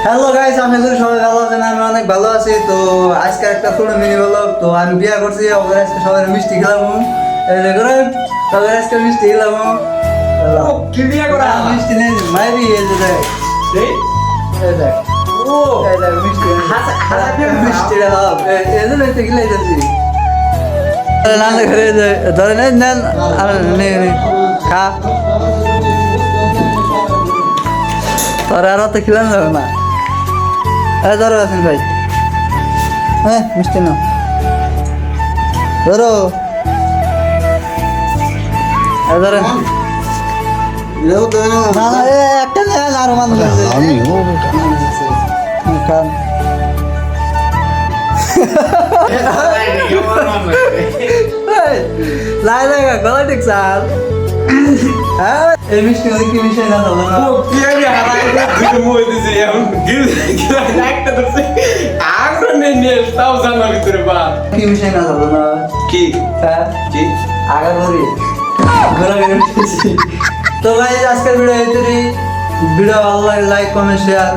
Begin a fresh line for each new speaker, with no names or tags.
Hello guys, আমি সবাই ভালো আছেন। আমি অনেক ভালো আছি। তো আজকে একটা ছোট মিনি ব্লগ। তো আমি বিয়ে করছি, ওদের আজকে সবাই মিষ্টি খেলাম। এই যে করে সবাই আজকে মিষ্টি খেলাম।
কি বিয়ে করা?
মিষ্টি নেই মাইবি, এই যে দেখ,
এই
এই দেখ,
ও
এই দেখ মিষ্টি মিষ্টি খেলাম। এই যে দেখতে গেলে যাচ্ছি নান ঘরে ধরে নেন নেন খা। তোর আর তো খেলাম যাবে না। ধরো আছেন ভাই, হ্যাঁ মিষ্টি নাও, ধরো ধরেন। না না, একটা নেন, আরো মানুষ আছে। খান। লাই লাগা গলা ঠিক স্যার। হ্যাঁ, এই মিষ্টি মধ্যে কি মিশাই না হলো না?
ও কি আমি হারাই দিতে মই দিছি এখন গিল একটা তো আগ্রহ নেই তাও জানা ভিতরে বা
কি মিশাই না হলো না?
কি
হ্যাঁ,
কি
আগা ধরি ঘোরাঘুরি উঠেছি। তো ভাই আজকের ভিডিও এই ভিডিও ভালো লাগে লাইক কমেন্ট শেয়ার